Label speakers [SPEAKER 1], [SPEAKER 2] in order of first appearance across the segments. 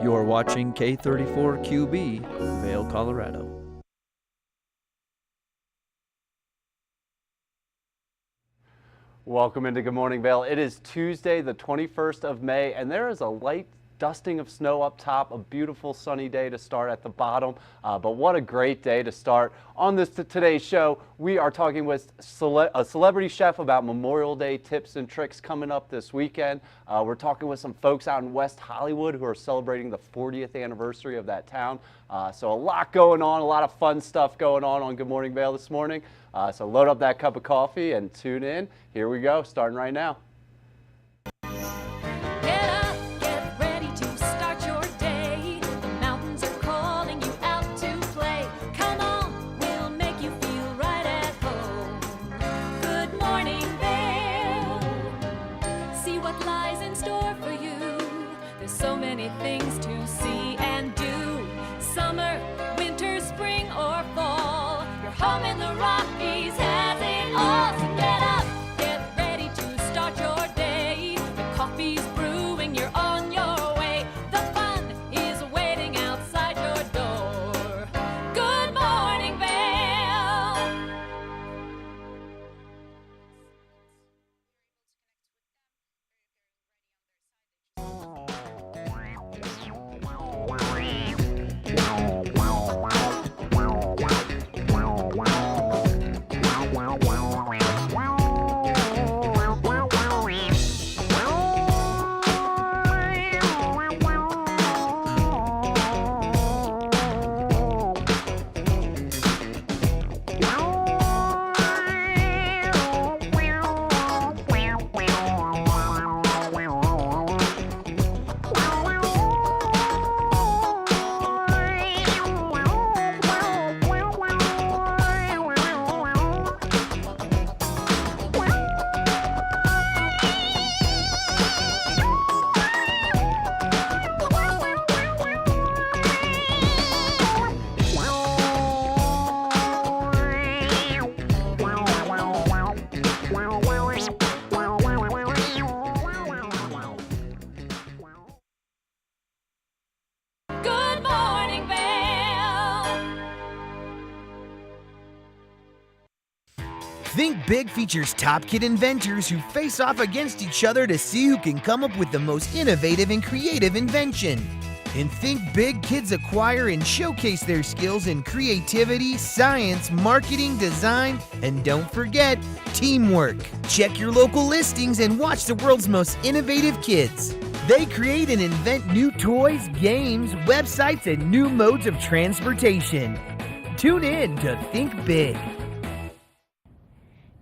[SPEAKER 1] You're watching K34QB, Vail, Colorado.
[SPEAKER 2] Welcome into Good Morning Vail. It is Tuesday, the 21st of May, and there is a light dusting of snow up top, a beautiful sunny day to start at the bottom, but what a great day to start. On today's show, we are talking with a celebrity chef about Memorial Day tips and tricks coming up this weekend. We're talking with some folks out in West Hollywood who are celebrating the 40th anniversary of that town. So a lot going on, a lot of fun stuff going on Good Morning Vail this morning. So load up that cup of coffee and tune in. Here we go, starting right now.
[SPEAKER 3] Things to see and do. Summer, winter, spring, or fall. Your home in the Rockies has it all. So get up, get ready to start your day. The coffee's brewing, you're on your way. The fun is waiting outside your door. Good morning, Vail.
[SPEAKER 4] Think Big features top kid inventors who face off against each other to see who can come up with the most innovative and creative invention. In Think Big, kids acquire and showcase their skills in creativity, science, marketing, design, and don't forget, teamwork. Check your local listings and watch the world's most innovative kids. They create and invent new toys, games, websites, and new modes of transportation. Tune in to Think Big.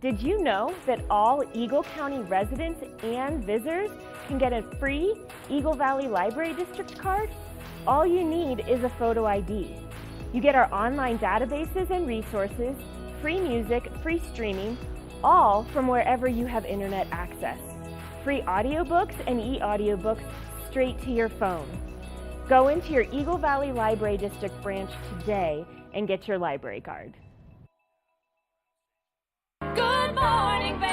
[SPEAKER 5] Did you know that all Eagle County residents and visitors can get a free Eagle Valley Library District card? All you need is a photo ID. You get our online databases and resources, free music, free streaming, all from wherever you have internet access. Free audiobooks and e-audiobooks straight to your phone. Go into your Eagle Valley Library District branch today and get your library card.
[SPEAKER 3] Good morning, Vail.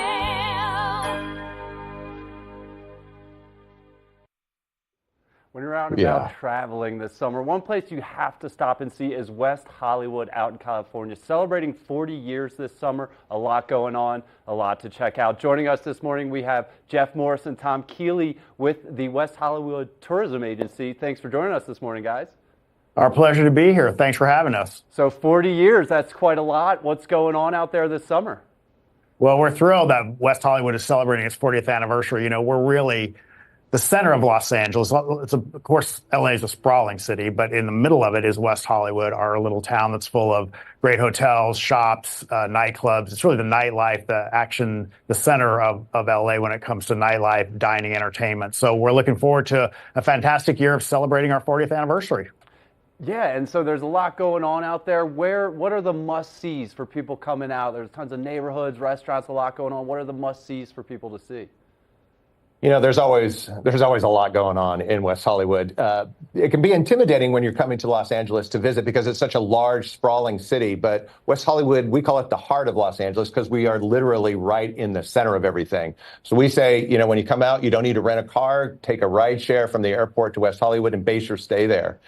[SPEAKER 2] When you're out and about traveling this summer, one place you have to stop and see is West Hollywood out in California, celebrating 40 years this summer. A lot going on, a lot to check out. Joining us this morning, we have Jeff Morris and Tom Keeley with the West Hollywood Tourism Agency. Thanks for joining us this morning, guys.
[SPEAKER 6] Our pleasure to be here. Thanks for having us.
[SPEAKER 2] So 40 years, that's quite a lot. What's going on out there this summer?
[SPEAKER 6] Well, we're thrilled that West Hollywood is celebrating its 40th anniversary. You know, we're really the center of Los Angeles. Of course, LA is a sprawling city, but in the middle of it is West Hollywood, our little town that's full of great hotels, shops, nightclubs. It's really the nightlife, the action, the center of LA when it comes to nightlife, dining, entertainment. So we're looking forward to a fantastic year of celebrating our 40th anniversary.
[SPEAKER 2] Yeah, and so there's a lot going on out there. What are the must-sees for people coming out? There's tons of neighborhoods, restaurants, a lot going on. What are the must-sees for people to see?
[SPEAKER 7] There's always a lot going on in West Hollywood. It can be intimidating when you're coming to Los Angeles to visit because it's such a large, sprawling city. But West Hollywood, we call it the heart of Los Angeles because we are literally right in the center of everything. So we say, when you come out, you don't need to rent a car, take a ride share from the airport to West Hollywood and base your stay there.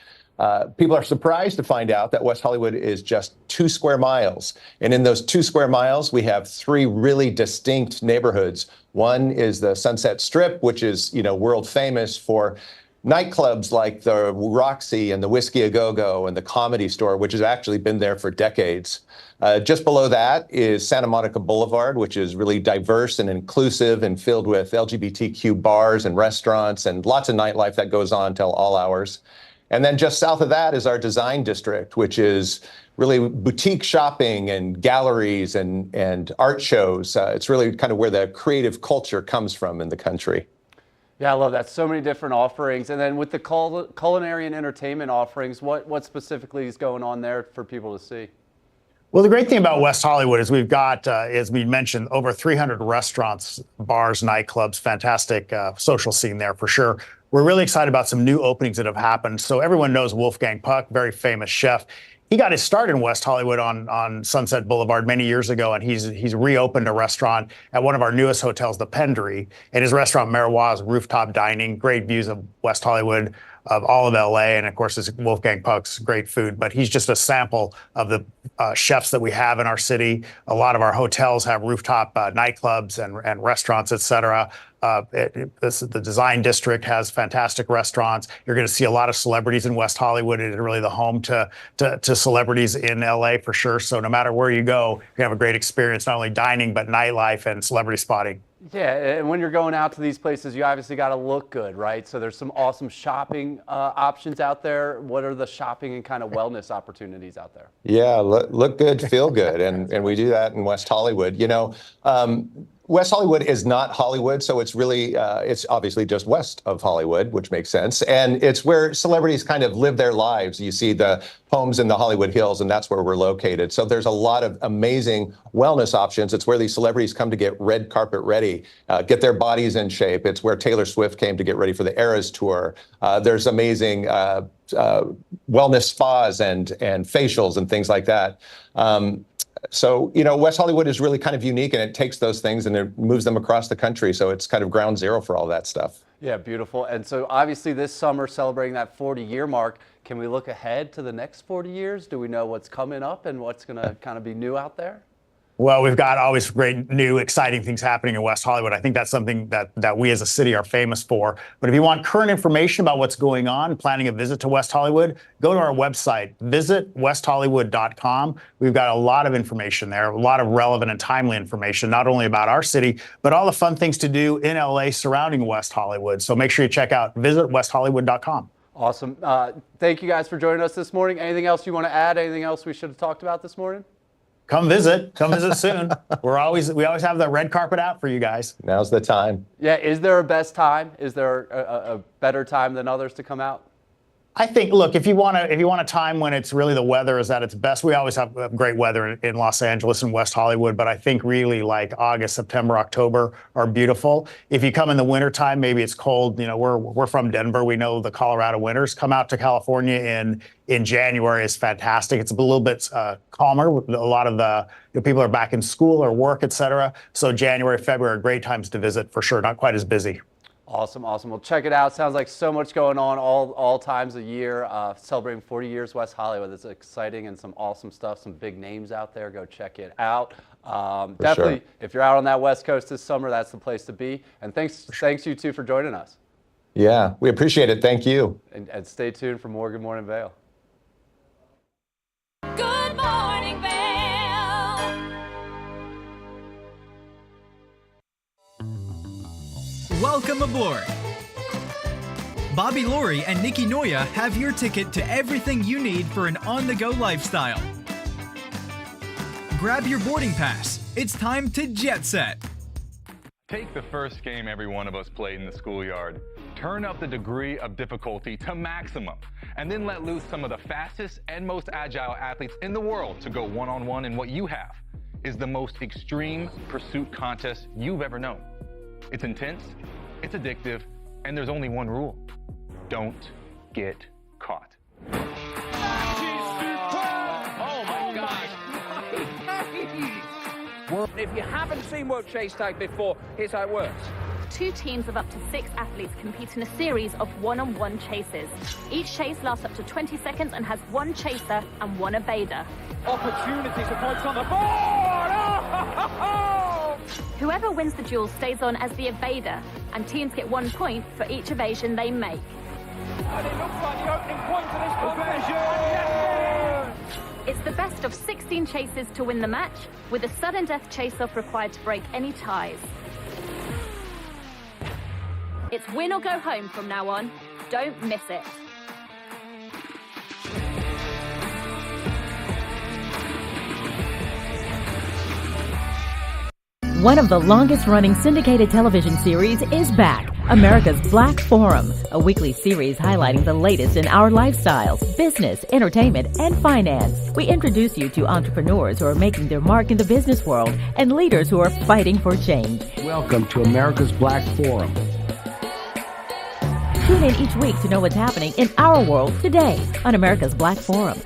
[SPEAKER 7] People are surprised to find out that West Hollywood is just 2 square miles. And in those 2 square miles, we have 3 really distinct neighborhoods. One is the Sunset Strip, which is, world famous for nightclubs like the Roxy and the Whiskey A Go-Go and the Comedy Store, which has actually been there for decades. Just below that is Santa Monica Boulevard, which is really diverse and inclusive and filled with LGBTQ bars and restaurants and lots of nightlife that goes on till all hours. And then just south of that is our design district, which is really boutique shopping and galleries and art shows. It's really kind of where the creative culture comes from in the country.
[SPEAKER 2] Yeah, I love that. So many different offerings. And then with the culinary and entertainment offerings, what specifically is going on there for people to see?
[SPEAKER 6] Well, the great thing about West Hollywood is we've got, as we mentioned, over 300 restaurants, bars, nightclubs, fantastic social scene there for sure. We're really excited about some new openings that have happened. So everyone knows Wolfgang Puck, very famous chef. He got his start in West Hollywood on Sunset Boulevard many years ago, and he's reopened a restaurant at one of our newest hotels, the Pendery. And his restaurant, Miroir, is rooftop dining, great views of West Hollywood, of all of LA, and of course, it's Wolfgang Puck's great food. But he's just a sample of the chefs that we have in our city. A lot of our hotels have rooftop nightclubs and restaurants, et cetera. The design district has fantastic restaurants. You're going to see a lot of celebrities in West Hollywood. It is really the home to celebrities in LA for sure. So no matter where you go, you have a great experience, not only dining, but nightlife and celebrity spotting.
[SPEAKER 2] Yeah, and when you're going out to these places, you obviously got to look good, right? So there's some awesome shopping options out there. What are the shopping and kind of wellness opportunities out there?
[SPEAKER 7] Yeah, look good, feel good, and we do that in West Hollywood. West Hollywood is not Hollywood, so it's really, it's obviously just west of Hollywood, which makes sense. And it's where celebrities kind of live their lives. You see the homes in the Hollywood Hills, and that's where we're located. So there's a lot of amazing wellness options. It's where these celebrities come to get red carpet ready, get their bodies in shape. It's where Taylor Swift came to get ready for the Eras tour. There's amazing wellness spas and facials and things like that. So, West Hollywood is really kind of unique, and it takes those things and it moves them across the country. So it's kind of ground zero for all that stuff.
[SPEAKER 2] Yeah, beautiful. And so obviously this summer, celebrating that 40-year mark, can we look ahead to the next 40 years? Do we know what's coming up and what's going to kind of be new out there?
[SPEAKER 6] Well, we've got always great, new, exciting things happening in West Hollywood. I think that's something that we as a city are famous for. But if you want current information about what's going on, planning a visit to West Hollywood, go to our website, visit westhollywood.com. We've got a lot of information there, a lot of relevant and timely information, not only about our city, but all the fun things to do in LA surrounding West Hollywood. So make sure you check out visitwesthollywood.com.
[SPEAKER 2] Awesome. Thank you guys for joining us this morning. Anything else you want to add? Anything else we should have talked about this morning?
[SPEAKER 6] Come visit soon. We always have the red carpet out for you guys.
[SPEAKER 7] Now's the time.
[SPEAKER 2] Yeah, is there a best time? Is there a better time than others to come out?
[SPEAKER 6] I think, look, if you want a time when it's really the weather is at its best, we always have great weather in Los Angeles and West Hollywood, but I think really like August, September, October are beautiful. If you come in the wintertime, maybe it's cold. We're from Denver. We know the Colorado winters. Come out to California in January is fantastic. It's a little bit calmer. A lot of the people are back in school or work, et cetera. So January, February are great times to visit for sure. Not quite as busy.
[SPEAKER 2] Awesome. Well, check it out. Sounds like so much going on all times of year. Celebrating 40 years West Hollywood. It's exciting and some awesome stuff. Some big names out there. Go check it out. Definitely,
[SPEAKER 7] sure.
[SPEAKER 2] If you're out on that West Coast this summer, that's the place to be. And thanks you two for joining us.
[SPEAKER 7] Yeah, we appreciate it. Thank you.
[SPEAKER 2] And stay tuned for more Good Morning Vail.
[SPEAKER 3] Good morning, Vail.
[SPEAKER 8] Welcome aboard! Bobby Laurie and Nikki Noya have your ticket to everything you need for an on-the-go lifestyle. Grab your boarding pass. It's time to jet set.
[SPEAKER 9] Take the first game every one of us played in the schoolyard. Turn up the degree of difficulty to maximum, and then let loose some of the fastest and most agile athletes in the world to go one-on-one in what you have is the most extreme pursuit contest you've ever known. It's intense, It's addictive, and there's only one rule. Don't get caught.
[SPEAKER 10] Oh my gosh! If you haven't seen World Chase Tag before, here's how it works.
[SPEAKER 3] 2 teams of up to 6 athletes compete in a series of one-on-one chases. Each chase lasts up to 20 seconds and has 1 chaser and 1 evader.
[SPEAKER 10] Opportunities for points on the board! Oh!
[SPEAKER 3] Whoever wins the duel stays on as the evader, and teams get 1 point for each evasion they make.
[SPEAKER 10] And it looks like the opening point to this competition!
[SPEAKER 3] It's the best of 16 chases to win the match, with a sudden death chase-off required to break any ties. It's win or go home from now on. Don't miss it.
[SPEAKER 11] One of the longest-running syndicated television series is back, America's Black Forum, a weekly series highlighting the latest in our lifestyles, business, entertainment, and finance. We introduce you to entrepreneurs who are making their mark in the business world and leaders who are fighting for change.
[SPEAKER 12] Welcome to America's Black Forum.
[SPEAKER 11] Tune in each week to know what's happening in our world today on America's Black Forum.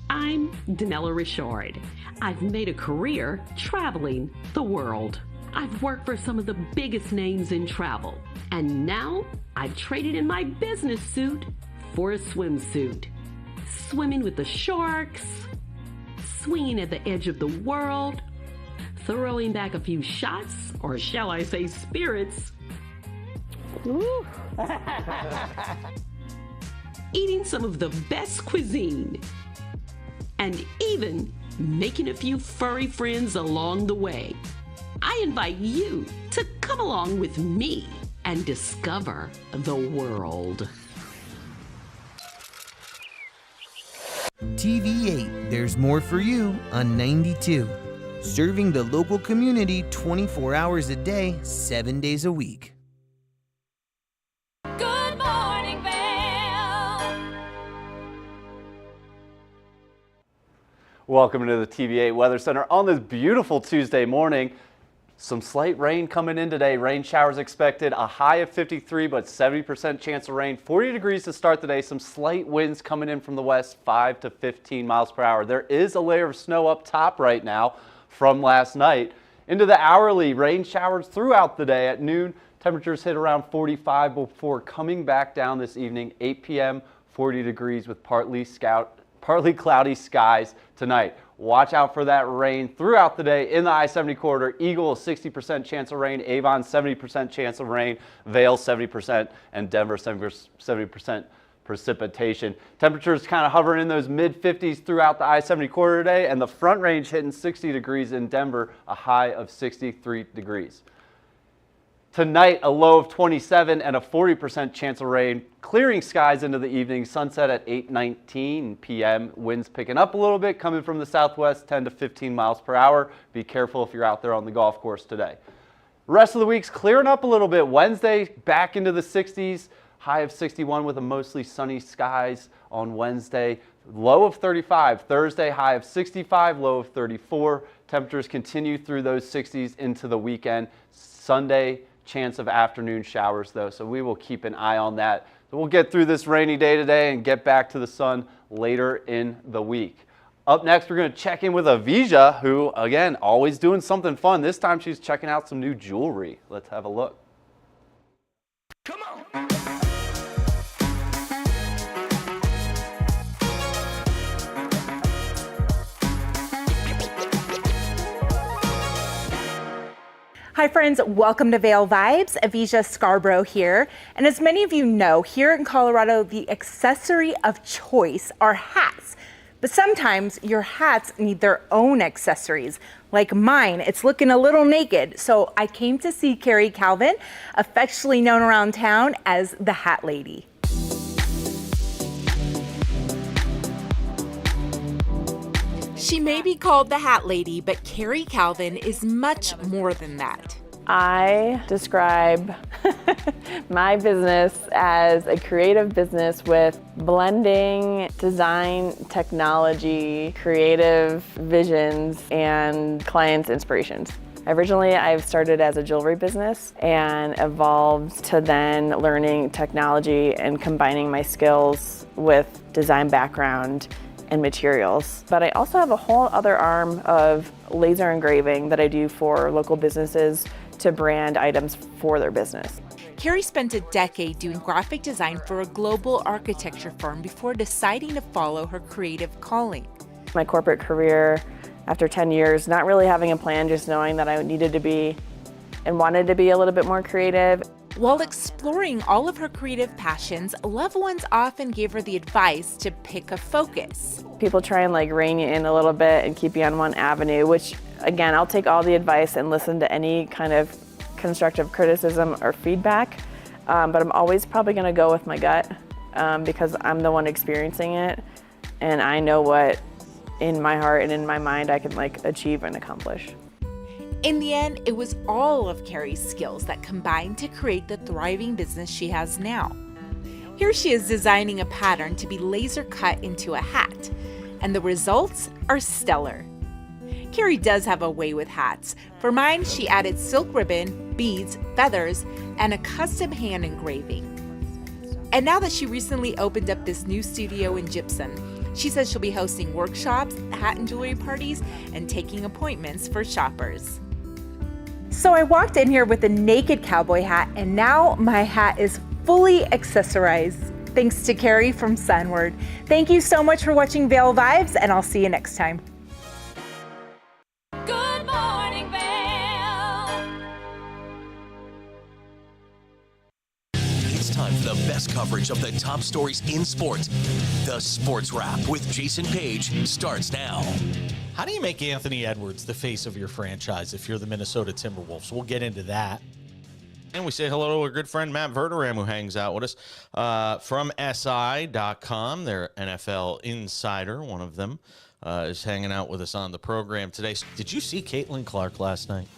[SPEAKER 13] I'm Danella Richard. I've made a career traveling the world. I've worked for some of the biggest names in travel, and now I've traded in my business suit for a swimsuit. Swimming with the sharks, swinging at the edge of the world, throwing back a few shots, or shall I say spirits. Eating some of the best cuisine, and even making a few furry friends along the way. I invite you to come along with me and discover the world.
[SPEAKER 4] TV8, there's more for you on 92. Serving the local community 24 hours a day, 7 days a week.
[SPEAKER 3] Good morning, Vail.
[SPEAKER 2] Welcome to the TV8 Weather Center on this beautiful Tuesday morning. Some slight rain coming in today. Rain showers expected. A high of 53, but 70% chance of rain. 40 degrees to start the day. Some slight winds coming in from the west, 5 to 15 miles per hour. There is a layer of snow up top right now from last night. Into the hourly, rain showers throughout the day. At noon, temperatures hit around 45 before coming back down this evening. 8 p.m., 40 degrees with partly cloudy skies tonight. Watch out for that rain throughout the day in the I-70 corridor. Eagle, 60% chance of rain. Avon, 70% chance of rain. Vail, 70%. And Denver, 70% precipitation. Temperatures kind of hovering in those mid-50s throughout the I-70 corridor today. And the front range hitting 60 degrees in Denver, a high of 63 degrees. Tonight, a low of 27 and a 40% chance of rain. Clearing skies into the evening. Sunset at 8:19 p.m. Winds picking up a little bit, coming from the southwest, 10 to 15 miles per hour. Be careful if you're out there on the golf course today. Rest of the week's clearing up a little bit. Wednesday, back into the 60s. High of 61 with a mostly sunny skies on Wednesday. Low of 35. Thursday, high of 65, low of 34. Temperatures continue through those 60s into the weekend. Sunday, chance of afternoon showers though, so we will keep an eye on that. So we'll get through this rainy day today and get back to the sun later in the week. Up next, we're going to check in with Avija, who, again, always doing something fun. This time she's checking out some new jewelry. Let's have a look.
[SPEAKER 10] Come on!
[SPEAKER 14] Hi friends, welcome to Vail Vibes. Avija Scarborough here. And as many of you know, here in Colorado, the accessory of choice are hats. But sometimes your hats need their own accessories. Like mine, it's looking a little naked. So I came to see Carrie Calvin, affectionately known around town as the Hat Lady. She may be called the Hat Lady, but Carrie Calvin is much more than that.
[SPEAKER 5] I describe
[SPEAKER 15] my business as a creative business with blending design, technology, creative visions, and clients' inspirations. Originally, I've started as a jewelry business and evolved to then learning technology and combining my skills with design background and materials. But I also have a whole other arm of laser engraving that I do for local businesses to brand items for their business.
[SPEAKER 14] Carrie spent a decade doing graphic design for a global architecture firm before deciding to follow her creative calling.
[SPEAKER 15] My corporate career, after 10 years, not really having a plan, just knowing that I needed to be and wanted to be a little bit more creative.
[SPEAKER 14] While exploring all of her creative passions, loved ones often gave her the advice to pick a focus.
[SPEAKER 15] People try and rein you in a little bit and keep you on one avenue, which again, I'll take all the advice and listen to any kind of constructive criticism or feedback, but I'm always probably gonna go with my gut because I'm the one experiencing it and I know what in my heart and in my mind I can achieve and accomplish.
[SPEAKER 14] In the end, it was all of Carrie's skills that combined to create the thriving business she has now. Here she is designing a pattern to be laser cut into a hat, and the results are stellar. Carrie does have a way with hats. For mine, she added silk ribbon, beads, feathers, and a custom hand engraving. And now that she recently opened up this new studio in Gypsum, she says she'll be hosting workshops, hat and jewelry parties, and taking appointments for shoppers. So I walked in here with a naked cowboy hat, and now my hat is fully accessorized. Thanks to Carrie from Sunward. Thank you so much for watching Vail Vibes, and I'll see you next time.
[SPEAKER 3] Good morning, Vail.
[SPEAKER 16] It's time for the best coverage of the top stories in sports. The Sports Wrap with Jason Page starts now.
[SPEAKER 17] How do you make Anthony Edwards the face of your franchise if you're the Minnesota Timberwolves? We'll get into that.
[SPEAKER 18] And we say hello to our good friend Matt Verderam, who hangs out with us from SI.com. Their NFL insider, one of them, is hanging out with us on the program today.
[SPEAKER 17] Did you see Caitlin Clark last night?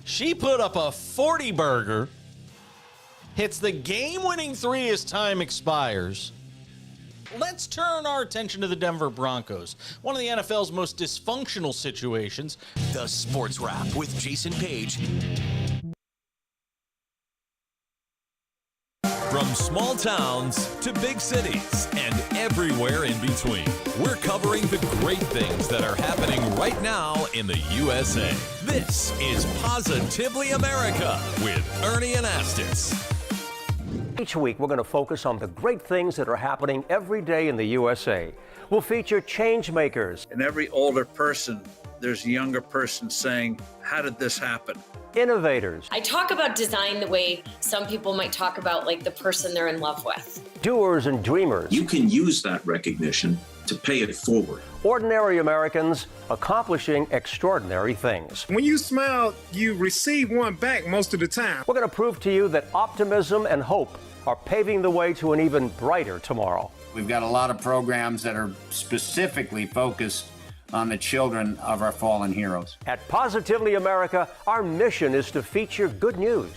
[SPEAKER 18] She put up a 40-burger, hits the game-winning three as time expires. Let's turn our attention to the Denver Broncos, one of the NFL's most dysfunctional situations.
[SPEAKER 16] The Sports Wrap with Jason Page. From small towns to big cities and everywhere in between, we're covering the great things that are happening right now in the USA. This is Positively America with Ernie Anastas.
[SPEAKER 19] Each week, we're going to focus on the great things that are happening every day in the USA. We'll feature change makers.
[SPEAKER 20] In every older person, there's a younger person saying, how did this happen?
[SPEAKER 19] Innovators.
[SPEAKER 21] I talk about design the way some people might talk about the person they're in love with.
[SPEAKER 19] Doers and dreamers.
[SPEAKER 22] You can use that recognition to pay it forward.
[SPEAKER 19] Ordinary Americans accomplishing extraordinary things.
[SPEAKER 23] When you smile, you receive one back most of the time.
[SPEAKER 19] We're going to prove to you that optimism and hope are paving the way to an even brighter tomorrow.
[SPEAKER 24] We've got a lot of programs that are specifically focused on the children of our fallen heroes.
[SPEAKER 19] At Positively America, our mission is to feature good news.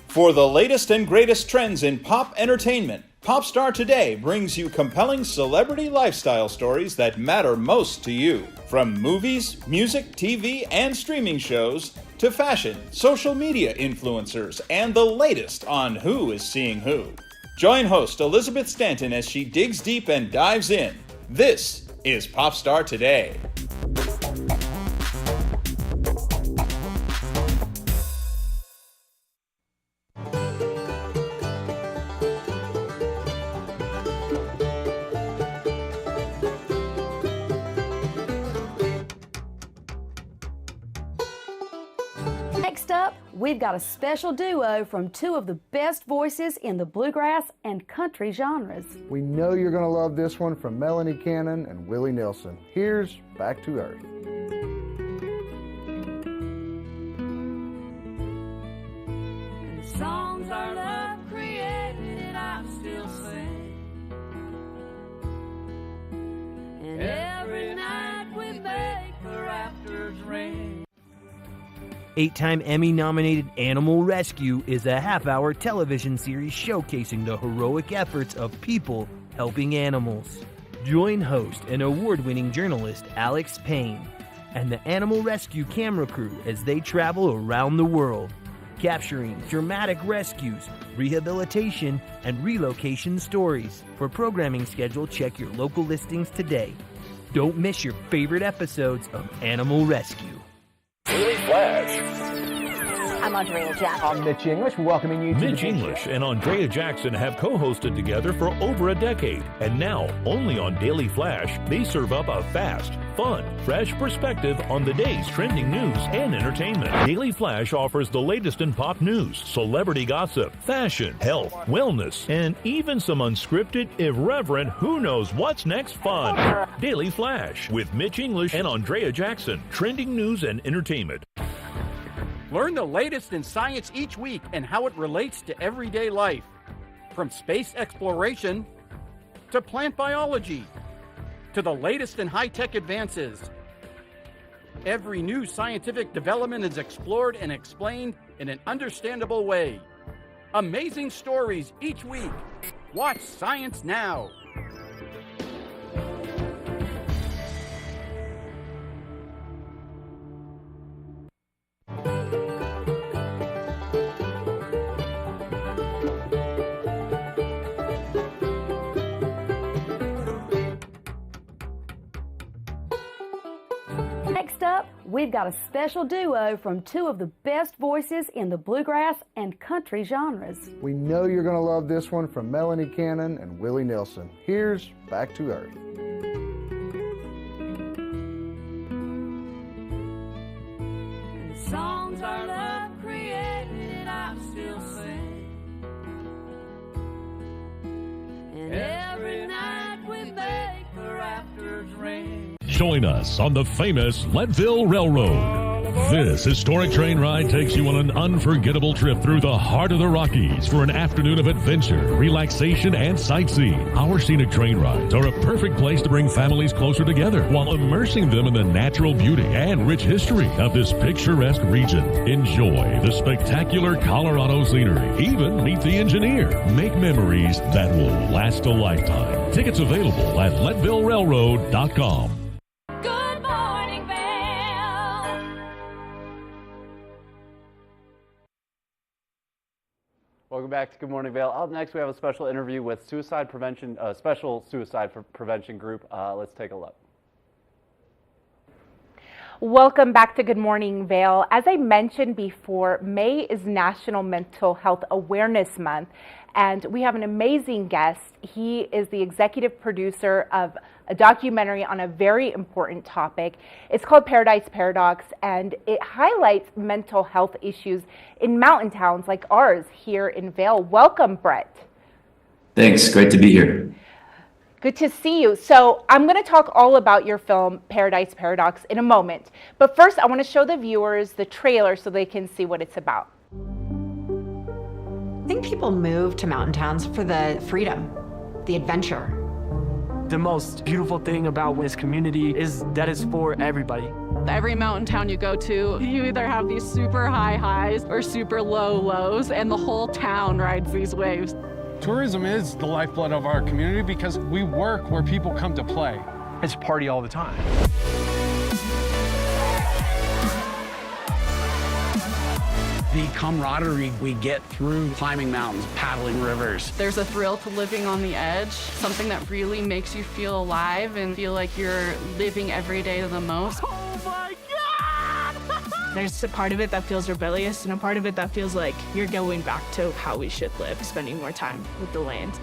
[SPEAKER 25] For the latest and greatest trends in pop entertainment, Popstar Today brings you compelling celebrity lifestyle stories that matter most to you. From movies, music, TV, and streaming shows, to fashion, social media influencers, and the latest on who is seeing who. Join host Elizabeth Stanton as she digs deep and dives in. This is Popstar Today.
[SPEAKER 26] Next up, we've got a special duo from two of the best voices in the bluegrass and country genres.
[SPEAKER 27] We know you're going to love this one from Melanie Cannon and Willie Nelson. Here's Back to Earth.
[SPEAKER 4] 8-time Emmy-nominated Animal Rescue is a half-hour television series showcasing the heroic efforts of people helping animals. Join host and award-winning journalist Alex Payne and the Animal Rescue camera crew as they travel around the world, capturing dramatic rescues, rehabilitation, and relocation stories. For programming schedule, check your local listings today. Don't miss your favorite episodes of Animal Rescue.
[SPEAKER 1] Daily Flash.
[SPEAKER 6] I'm Andrea Jackson.
[SPEAKER 1] I'm Mitch English, welcoming you to
[SPEAKER 7] Mitch English and Andrea Jackson have co-hosted together for over a decade. And now, only on Daily Flash, they serve up a fast, fun, fresh perspective on the day's trending news and entertainment. Daily Flash offers the latest in pop news, celebrity gossip, fashion, health, wellness, and even some unscripted, irreverent, who knows what's next fun. Daily Flash with Mitch English and Andrea Jackson. Trending news and entertainment.
[SPEAKER 8] Learn the latest in science each week and how it relates to everyday life. From space exploration to plant biology to the latest in high-tech advances. Every new scientific development is explored and explained in an understandable way. Amazing stories each week. Watch Science Now.
[SPEAKER 26] Next up, we've got a special duo from two of the best voices in the bluegrass and country genres.
[SPEAKER 27] We know you're going to love this one from Melanie Cannon and Willie Nelson. Here's Back to Earth.
[SPEAKER 3] Songs our love created, I still sing. And every night we make the rafters ring.
[SPEAKER 16] Join us on the famous Leadville Railroad. This historic train ride takes you on an unforgettable trip through the heart of the Rockies for an afternoon of adventure, relaxation, and sightseeing. Our scenic train rides are a perfect place to bring families closer together while immersing them in the natural beauty and rich history of this picturesque region. Enjoy the spectacular Colorado scenery. Even meet the engineer. Make memories that will last a lifetime. Tickets available at LeadvilleRailroad.com.
[SPEAKER 3] Good morning, Vail.
[SPEAKER 2] Welcome back to Good Morning Vail. Up next, we have a special interview with suicide prevention, special suicide prevention group. Let's take a look.
[SPEAKER 14] Welcome back to Good Morning Vail. As I mentioned before, May is National Mental Health Awareness Month, and we have an amazing guest. He is the executive producer of a documentary on a very important topic. It's called Paradise Paradox, and it highlights mental health issues in mountain towns like ours here in Vail. Welcome, Brett.
[SPEAKER 9] Thanks, great to be here.
[SPEAKER 14] Good to see you. So I'm going to talk all about your film, Paradise Paradox, in a moment. But first, I want to show the viewers the trailer so they can see what it's about.
[SPEAKER 11] I think people move to mountain towns for the freedom, the adventure.
[SPEAKER 12] The most beautiful thing about this community is that it's for everybody.
[SPEAKER 28] Every mountain town you go to, you either have these super high highs or super low lows, and the whole town rides these waves.
[SPEAKER 29] Tourism is the lifeblood of our community because we work where people come to play.
[SPEAKER 12] It's party all the time.
[SPEAKER 30] The camaraderie we get through climbing mountains, paddling rivers.
[SPEAKER 28] There's a thrill to living on the edge, something that really makes you feel alive and feel like you're living every day to the most. Oh my God!
[SPEAKER 31] There's a part of it that feels rebellious and a part of it that feels like you're going back to how we should live, spending more time with the land.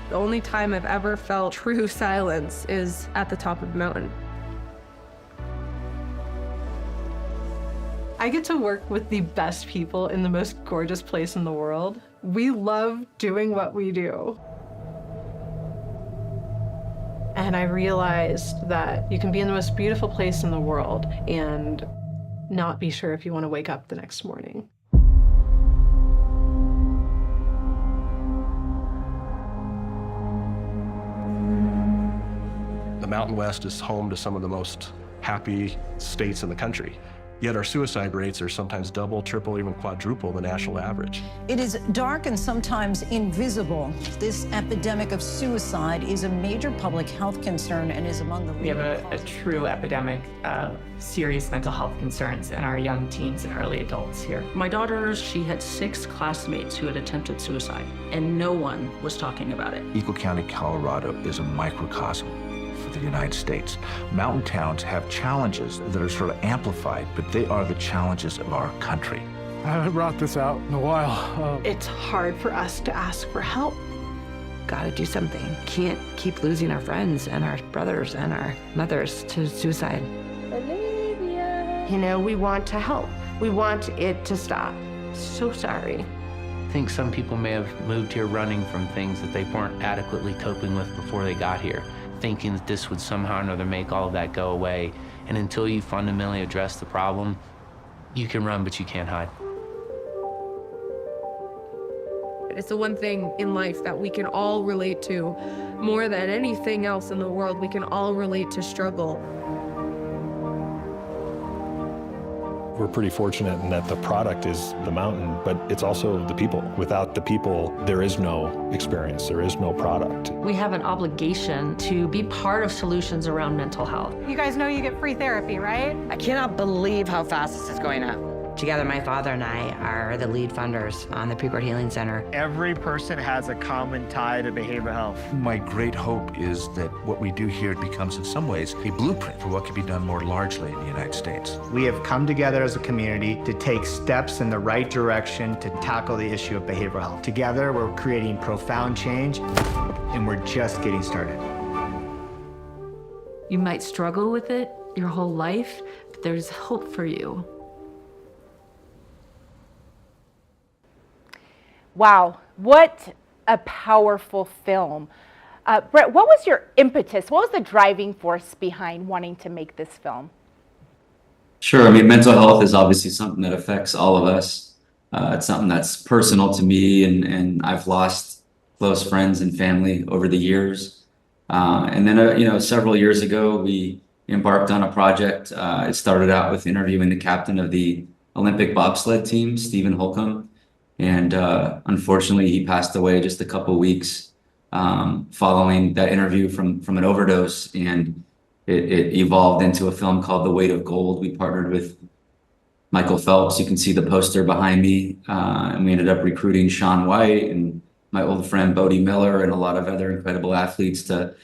[SPEAKER 32] The only time I've ever felt true silence is at the top of the mountain.
[SPEAKER 33] I get to work with the best people in the most gorgeous place in the world. We love doing what we do. And I realized that you can be in the most beautiful place in the world and not be sure if you want to wake up the next morning.
[SPEAKER 34] The Mountain West is home to some of the most happy states in the country.
[SPEAKER 5] Yet our suicide rates are sometimes double, triple, even quadruple the national average.
[SPEAKER 10] It is dark and sometimes invisible. This epidemic of suicide is a major public health concern and is among the
[SPEAKER 11] We have a true epidemic of serious mental health concerns in our young teens and early adults here.
[SPEAKER 13] My daughter, she had 6 classmates who had attempted suicide, and no one was talking about it.
[SPEAKER 15] Eagle County, Colorado is a microcosm for the United States. Mountain towns have challenges that are sort of amplified, but they are the challenges of our country.
[SPEAKER 29] I haven't brought this out in a while.
[SPEAKER 33] It's hard for us to ask for help.
[SPEAKER 11] Gotta do something. Can't keep losing our friends and our brothers and our mothers to suicide.
[SPEAKER 33] You know, we want to help. We want it to stop. So sorry.
[SPEAKER 12] I think some people may have moved here running from things that they weren't adequately coping with before they got here, thinking that this would somehow or another make all of that go away. And until you fundamentally address the problem, you can run, but you can't hide.
[SPEAKER 32] It's the one thing in life that we can all relate to. More than anything else in the world, we can all relate to struggle.
[SPEAKER 29] We're pretty fortunate in that the product is the mountain, but it's also the people. Without the people, there is no experience, there is no product.
[SPEAKER 33] We have an obligation to be part of solutions around mental health.
[SPEAKER 32] You guys know you get free therapy, right?
[SPEAKER 11] I cannot believe how fast this is going up. Together, my father and I are the lead funders on the Precourt Healing Center.
[SPEAKER 17] Every person has a common tie to behavioral health.
[SPEAKER 15] My great hope is that what we do here becomes in some ways a blueprint for what can be done more largely in the United States.
[SPEAKER 17] We have come together as a community to take steps in the right direction to tackle the issue of behavioral health. Together, we're creating profound change, and we're just getting started.
[SPEAKER 33] You might struggle with it your whole life, but there's hope for you.
[SPEAKER 14] Wow, what a powerful film. Brett, what was your impetus? What was the driving force behind wanting to make this film?
[SPEAKER 9] Sure. I mean, mental health is obviously something that affects all of us. It's something that's personal to me, and I've lost close friends and family over the years. And then, several years ago, we embarked on a project. It started out with interviewing the captain of the Olympic bobsled team, Stephen Holcomb. And unfortunately, he passed away just a couple weeks following that interview from an overdose. And it evolved into a film called The Weight of Gold. We partnered with Michael Phelps. You can see the poster behind me. And we ended up recruiting Shaun White and my old friend Bodie Miller and a lot of other incredible athletes to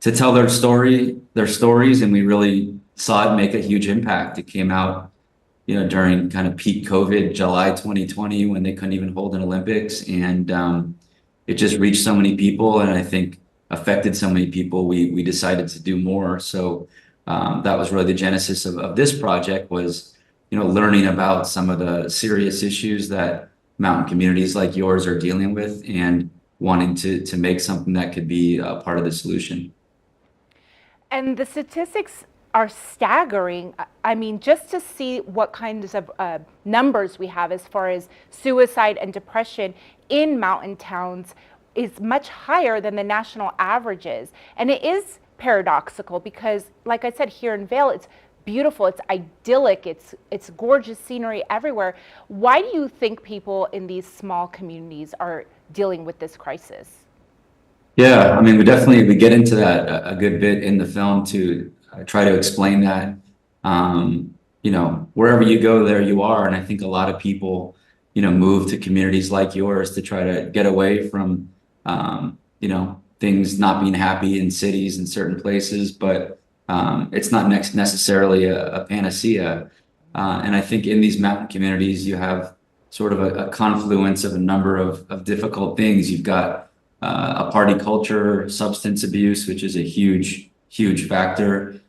[SPEAKER 9] tell their stories. And we really saw it make a huge impact. It came out during kind of peak COVID, July 2020, when they couldn't even hold an Olympics. And it just reached so many people, and I think affected so many people, we decided to do more. So that was really the genesis of this project, was, learning about some of the serious issues that mountain communities like yours are dealing with, and wanting to make something that could be a part of the solution.
[SPEAKER 14] And the statistics are staggering. I mean, just to see what kinds of numbers we have as far as suicide and depression in mountain towns is much higher than the national averages. And it is paradoxical because, like I said, here in Vail, it's beautiful, it's idyllic, it's gorgeous scenery everywhere. Why do you think people in these small communities are dealing with this crisis?
[SPEAKER 9] Yeah, I mean, we get into that a good bit in the film to try to explain that. Wherever you go, there you are. And I think a lot of people, move to communities like yours to try to get away from, things not being happy in cities and certain places. But it's not necessarily a panacea. And I think in these mountain communities, you have sort of a confluence of a number of difficult things. You've got a party culture, substance abuse, which is a huge factor.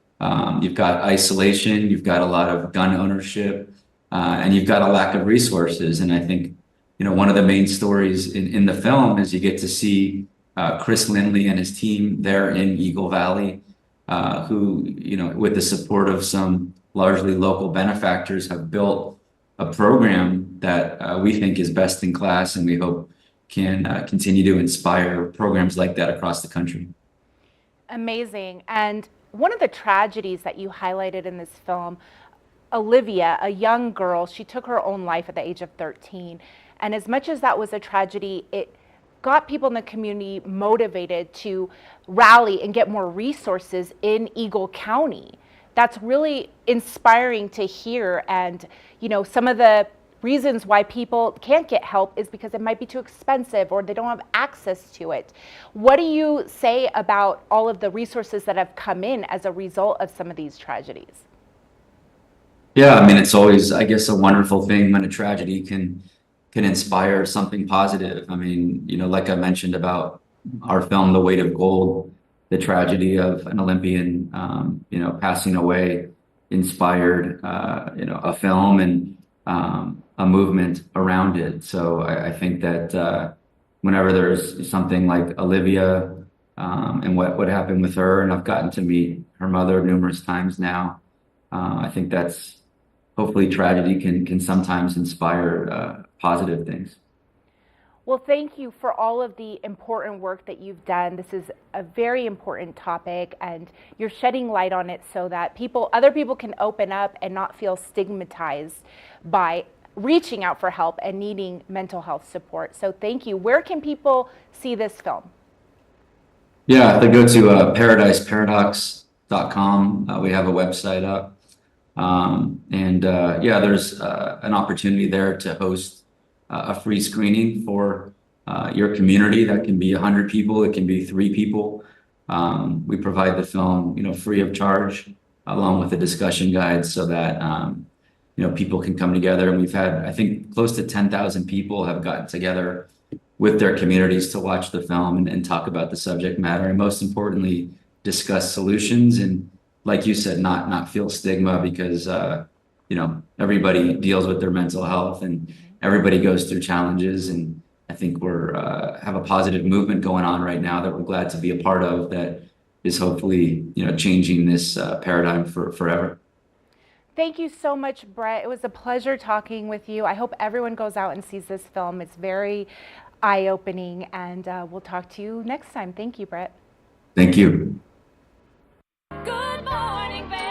[SPEAKER 9] You've got isolation, you've got a lot of gun ownership, and you've got a lack of resources. And I think, one of the main stories in the film is you get to see Chris Lindley and his team there in Eagle Valley, who, with the support of some largely local benefactors, have built a program that we think is best in class, and we hope can continue to inspire programs like that across the country.
[SPEAKER 14] Amazing. And one of the tragedies that you highlighted in this film Olivia, a young girl, she took her own life at the age of 13. And as much as that was a tragedy, it got people in the community motivated to rally and get more resources in Eagle County. That's really inspiring to hear. And, you know, some of the reasons why people can't get help is because it might be too expensive or they don't have access to it. What do you say about all of the resources that have come in as a result of some of these tragedies?
[SPEAKER 9] Yeah, I mean, it's always, I guess, a wonderful thing when a tragedy can inspire something positive. I mean, you know, like I mentioned about our film, The Weight of Gold, the tragedy of an Olympian, you know, passing away inspired, you know, a film and a movement around it. So I think that whenever there's something like Olivia and what happened with her, and I've gotten to meet her mother numerous times now, I think that's hopefully tragedy can sometimes inspire positive things.
[SPEAKER 14] Well, thank you for all of the important work that you've done. This is a very important topic, and you're shedding light on it so that other people can open up and not feel stigmatized by reaching out for help and needing mental health support. So thank you. Where can people see this film?
[SPEAKER 9] Yeah, they go to paradiseparadox.com. We have a website up. Yeah, there's an opportunity there to host a free screening for your community. That can be 100 people, it can be 3 people. We provide the film, you know, free of charge, along with a discussion guide, so that you know, people can come together. And we've had, I think, close to 10,000 people have gotten together with their communities to watch the film and talk about the subject matter, and most importantly, discuss solutions. And like you said, not feel stigma, because you know, everybody deals with their mental health and everybody goes through challenges. And I think we're have a positive movement going on right now that we're glad to be a part of, that is hopefully, you know, changing this paradigm for forever.
[SPEAKER 14] Thank you so much, Brett. It was a pleasure talking with you. I hope everyone goes out and sees this film. It's very eye-opening, and we'll talk to you next time. Thank you, Brett.
[SPEAKER 9] Thank you.
[SPEAKER 3] Good morning, Vail.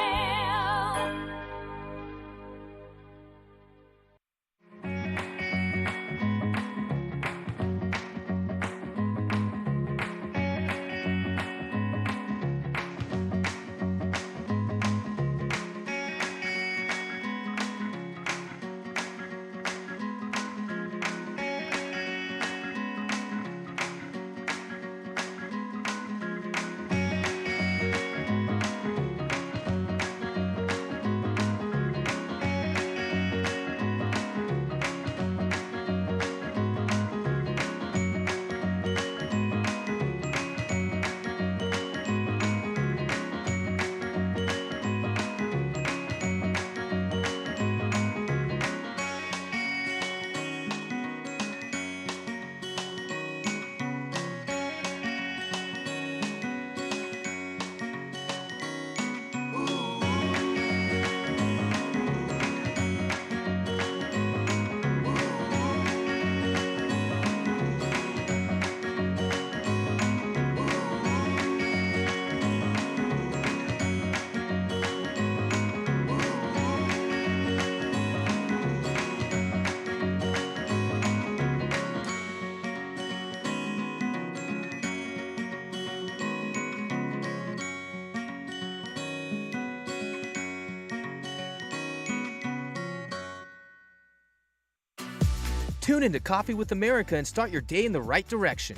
[SPEAKER 1] Tune into Coffee with America and start your day in the right direction,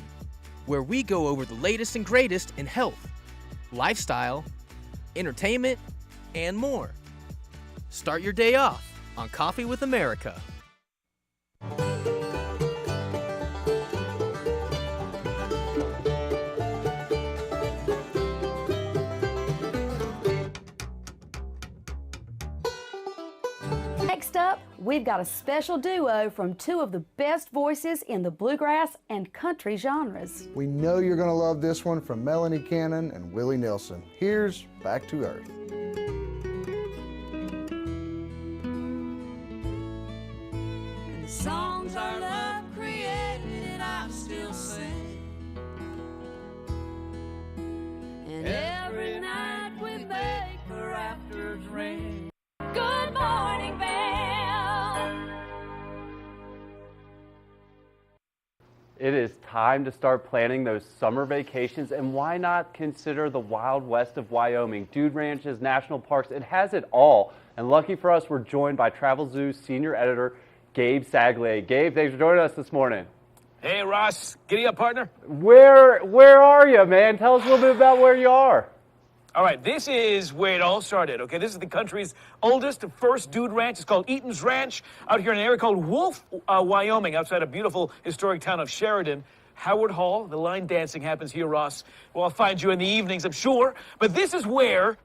[SPEAKER 1] where we go over the latest and greatest in health, lifestyle, entertainment, and more. Start your day off on Coffee with America.
[SPEAKER 26] Next up, we've got a special duo from 2 of the best voices in the bluegrass and country genres.
[SPEAKER 27] We know you're going to love this one from Melanie Cannon and Willie Nelson. Here's Back to Earth.
[SPEAKER 3] And the songs our love created, I still sing. And every night we make the rafters ring. Good morning.
[SPEAKER 2] It is time to start planning those summer vacations, and why not consider the Wild West of Wyoming? Dude Ranches, national parks, it has it all. And lucky for us, we're joined by Travel Zoo's senior editor, Gabe Saglier. Gabe, thanks for joining us this morning.
[SPEAKER 4] Hey, Ross. Giddy up, partner.
[SPEAKER 2] Where are you, man? Tell us a little bit about where you are.
[SPEAKER 4] All right, this is where it all started, okay? This is the country's oldest, first dude ranch. It's called Eaton's Ranch out here in an area called Wolf, Wyoming, outside a beautiful historic town of Sheridan. Howard Hall, the line dancing happens here, Ross. Well, I'll find you in the evenings, I'm sure. But this is where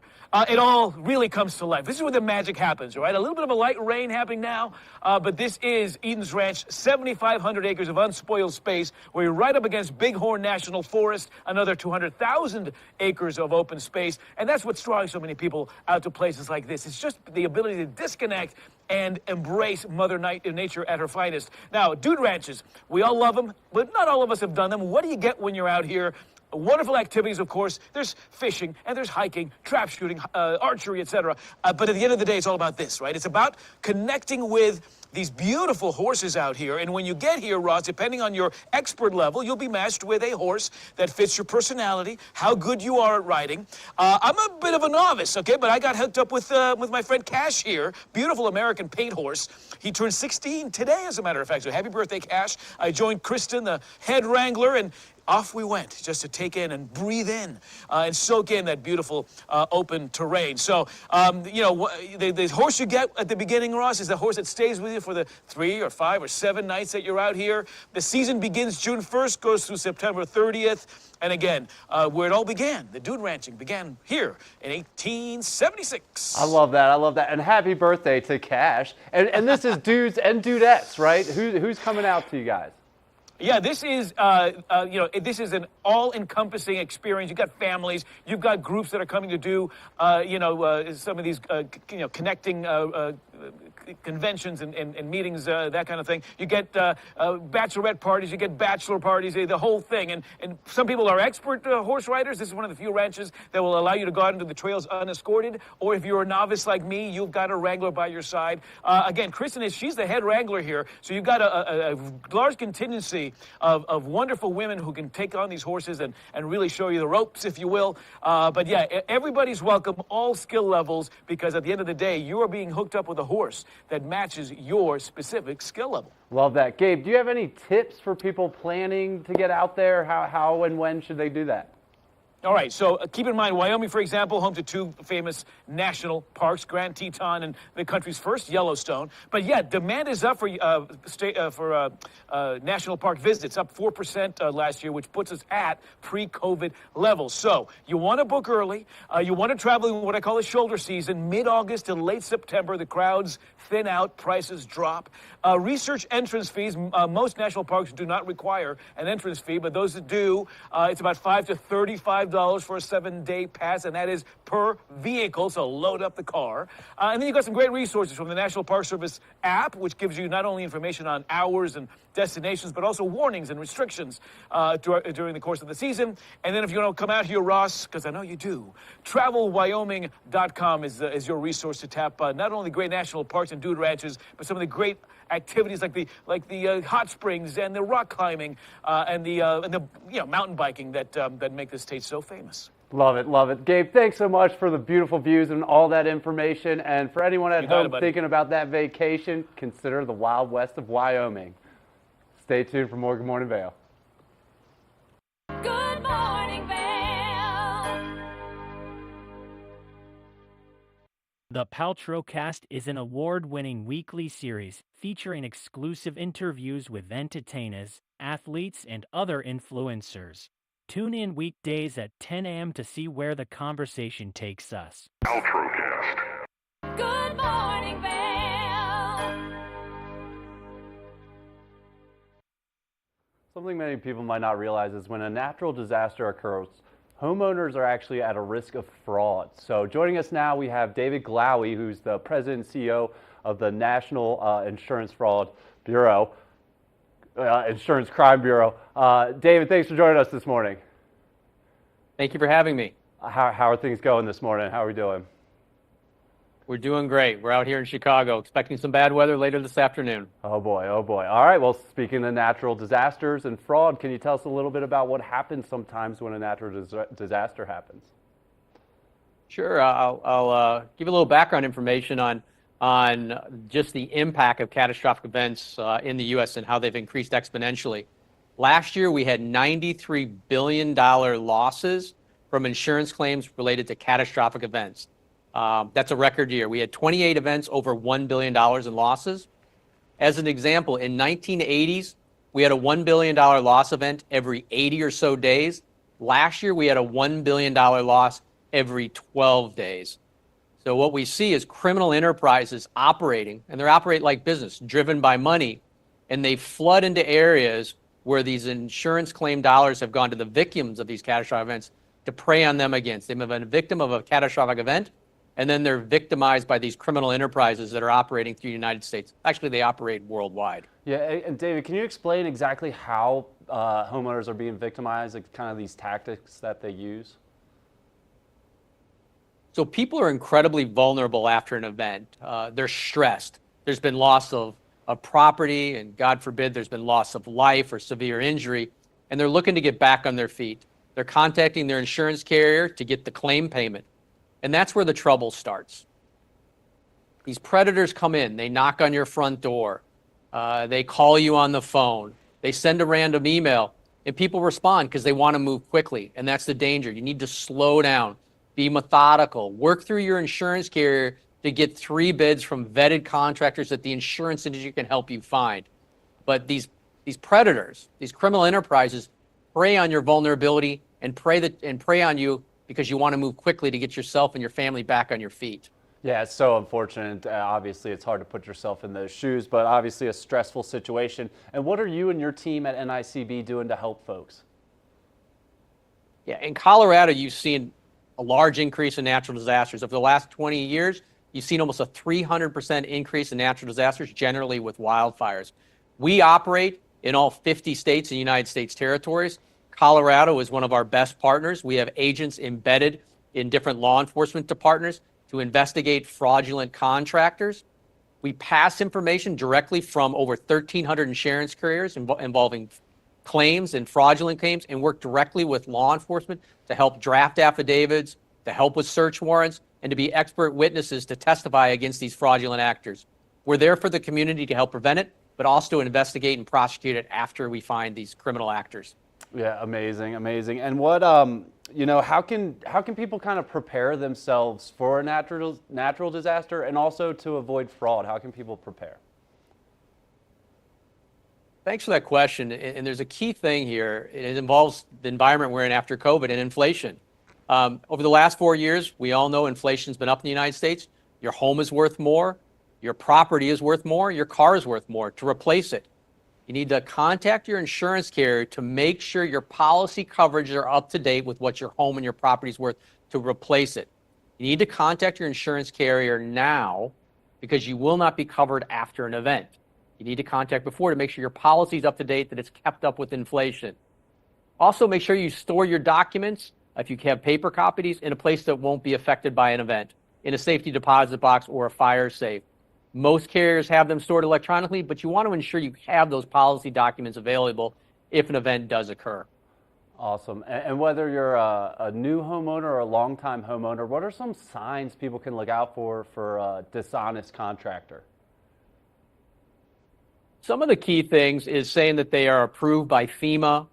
[SPEAKER 4] it all really comes to life. This is where the magic happens, all right? A little bit of a light rain happening now, but this is Eaton's Ranch, 7,500 acres of unspoiled space where you're right up against Bighorn National Forest, another 200,000 acres of open space, and that's what's drawing so many people out to places like this. It's just the ability to disconnect and embrace Mother Nature at her finest. Now, dude ranches, we all love them, but not all of us have done them. What do you get when you're out here? Wonderful activities, of course. There's fishing, and there's hiking, trap shooting, archery, etc. But at the end of the day, it's all about this, right? It's about connecting with these beautiful horses out here. And when you get here, Ross, depending on your expert level, you'll be matched with a horse that fits your personality, how good you are at riding. I'm a bit of a novice, okay? But I got hooked up with my friend Cash here, beautiful American paint horse. He turned 16 today, as a matter of fact. So happy birthday, Cash. I joined Kristen, the head wrangler, and off we went just to take in and breathe in and soak in that beautiful open terrain. So, you know, the horse you get at the beginning, Ross, is the horse that stays with you for the 3 or 5 or 7 nights that you're out here. The season begins June 1st, goes through September 30th. And again, where it all began, the dude ranching began here in 1876.
[SPEAKER 2] I love that. I love that. And happy birthday to Cash. And this is dudes and dudettes, right? Who's coming out to you guys?
[SPEAKER 4] Yeah, this is, this is an all-encompassing experience. You've got families, you've got groups that are coming to do, some of these, connecting conventions and meetings, that kind of thing. You get bachelorette parties, you get bachelor parties, the whole thing. And some people are expert horse riders. This is one of the few ranches that will allow you to go out into the trails unescorted. Or if you're a novice like me, you've got a wrangler by your side. Again, Kristen she's the head wrangler here. So you've got a large contingency of wonderful women who can take on these horses and really show you the ropes, if you will. But yeah, everybody's welcome, all skill levels, because at the end of the day, you are being hooked up with a horse that matches your specific skill level.
[SPEAKER 2] Love that. Gabe, do you have any tips for people planning to get out there? How and when should they do that?
[SPEAKER 4] All right, so keep in mind, Wyoming, for example, home to 2 famous national parks, Grand Teton and the country's first, Yellowstone. But yeah, demand is up for national park visits, up 4% last year, which puts us at pre-COVID levels. So you want to book early. You want to travel in what I call a shoulder season, mid-August to late September. The crowds thin out, prices drop. Research entrance fees, most national parks do not require an entrance fee, but those that do, it's about $5 to $35 for a 7-day pass, and that is per vehicle, so load up the car. And then you've got some great resources from the National Park Service app, which gives you not only information on hours and destinations, but also warnings and restrictions during the course of the season. And then if you want to come out here, Ross, because I know you do, travelwyoming.com is your resource to tap not only great national parks and dude ranches, but some of the great activities like the hot springs and the rock climbing and the mountain biking that make the state so famous.
[SPEAKER 2] Love it, love it. Gabe, thanks so much for the beautiful views and all that information. And for anyone at home thinking about that vacation, consider the Wild West of Wyoming. Stay tuned for more Good Morning Vail.
[SPEAKER 3] Good morning, Vail.
[SPEAKER 6] The Paltrowcast is an award-winning weekly series featuring exclusive interviews with entertainers, athletes, and other influencers. Tune in weekdays at 10 a.m. to see where the conversation takes us.
[SPEAKER 3] Paltrowcast. Good morning, Vail.
[SPEAKER 2] Something many people might not realize is when a natural disaster occurs, homeowners are actually at a risk of fraud. So joining us now, we have David Glowy, who's the president and CEO of the National Insurance Fraud Bureau. Insurance Crime Bureau. David, thanks for joining us this morning.
[SPEAKER 7] Thank you for having me.
[SPEAKER 2] How are things going this morning? How are we doing?
[SPEAKER 7] We're doing great. We're out here in Chicago, expecting some bad weather later this afternoon.
[SPEAKER 2] Oh boy, oh boy. All right, well, speaking of natural disasters and fraud, can you tell us a little bit about what happens sometimes when a natural disaster happens?
[SPEAKER 7] Sure, I'll give you a little background information on just the impact of catastrophic events in the U.S. and how they've increased exponentially. Last year, we had $93 billion losses from insurance claims related to catastrophic events. That's a record year. We had 28 events over $1 billion in losses. As an example, in 1980s, we had a $1 billion loss event every 80 or so days. Last year, we had a $1 billion loss every 12 days. So what we see is criminal enterprises operating, and they operate like business, driven by money, and they flood into areas where these insurance claim dollars have gone to the victims of these catastrophic events to prey on them against. They've been a victim of a catastrophic event, and then they're victimized by these criminal enterprises that are operating through the United States. Actually, they operate worldwide.
[SPEAKER 2] Yeah, and David, can you explain exactly how homeowners are being victimized, like kind of these tactics that they use?
[SPEAKER 7] So people are incredibly vulnerable after an event. They're stressed. There's been loss of property, and God forbid there's been loss of life or severe injury, and they're looking to get back on their feet. They're contacting their insurance carrier to get the claim payment. And that's where the trouble starts. These predators come in, they knock on your front door, they call you on the phone, they send a random email, and people respond because they want to move quickly. And that's the danger. You need to slow down, be methodical, work through your insurance carrier to get 3 bids from vetted contractors that the insurance industry can help you find. But these predators, these criminal enterprises, prey on your vulnerability and prey on you because you want to move quickly to get yourself and your family back on your feet.
[SPEAKER 2] Yeah, it's so unfortunate. Obviously, it's hard to put yourself in those shoes, but obviously a stressful situation. And what are you and your team at NICB doing to help folks?
[SPEAKER 7] Yeah, in Colorado, you've seen a large increase in natural disasters. Over the last 20 years, you've seen almost a 300% increase in natural disasters, generally with wildfires. We operate in all 50 states and United States territories. Colorado is one of our best partners. We have agents embedded in different law enforcement departments to investigate fraudulent contractors. We pass information directly from over 1,300 insurance carriers involving claims and fraudulent claims, and work directly with law enforcement to help draft affidavits, to help with search warrants, and to be expert witnesses to testify against these fraudulent actors. We're there for the community to help prevent it, but also to investigate and prosecute it after we find these criminal actors.
[SPEAKER 2] Yeah, amazing, amazing. And what, how can people kind of prepare themselves for a natural disaster and also to avoid fraud? How can people prepare?
[SPEAKER 7] Thanks for that question. And there's a key thing here. It involves the environment we're in after COVID and inflation. Over the last 4 years, we all know inflation's been up in the United States. Your home is worth more, your property is worth more, your car is worth more. To replace it, you need to contact your insurance carrier to make sure your policy coverages are up to date with what your home and your property is worth to replace it. You need to contact your insurance carrier now because you will not be covered after an event. You need to contact before to make sure your policy is up to date, that it's kept up with inflation. Also, make sure you store your documents, if you have paper copies, in a place that won't be affected by an event, in a safety deposit box or a fire safe. Most carriers have them stored electronically, but you want to ensure you have those policy documents available if an event does occur.
[SPEAKER 2] Awesome. And whether you're a new homeowner or a longtime homeowner, what are some signs people can look out for a dishonest contractor?
[SPEAKER 7] Some of the key things is saying that they are approved by FEMA,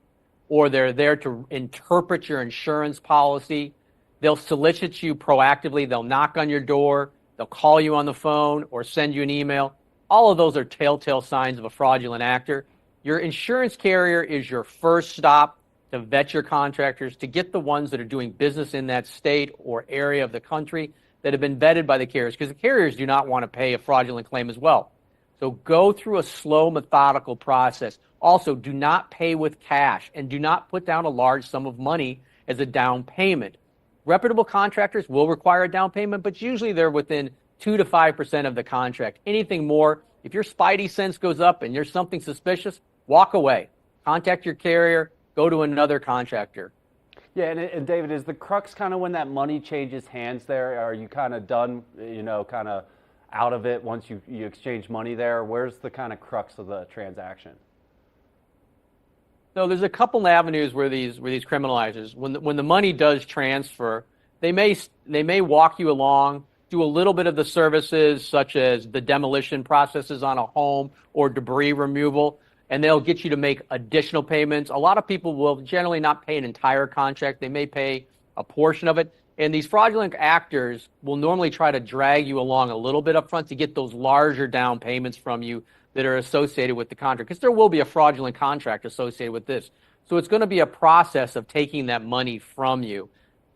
[SPEAKER 7] or they're there to interpret your insurance policy. They'll solicit you proactively. They'll knock on your door. They'll call you on the phone or send you an email. All of those are telltale signs of a fraudulent actor. Your insurance carrier is your first stop to vet your contractors, to get the ones that are doing business in that state or area of the country that have been vetted by the carriers, because the carriers do not want to pay a fraudulent claim as well. So go through a slow, methodical process. Also, do not pay with cash and do not put down a large sum of money as a down payment. Reputable contractors will require a down payment, but usually they're within 2 to 5% of the contract. Anything more, if your spidey sense goes up and there's something suspicious, walk away. Contact your carrier, go to another contractor.
[SPEAKER 2] Yeah, and David, is the crux kind of when that money changes hands there? Are you kind of done, kind of out of it once you exchange money there? Where's the kind of crux of the transaction?
[SPEAKER 7] So there's a couple avenues where these criminalizers, when the money does transfer, they may walk you along, do a little bit of the services such as the demolition processes on a home or debris removal, and they'll get you to make additional payments. A lot of people will generally not pay an entire contract. They may pay a portion of it. And these fraudulent actors will normally try to drag you along a little bit up front to get those larger down payments from you that are associated with the contract, because there will be a fraudulent contract associated with this. So it's going to be a process of taking that money from you.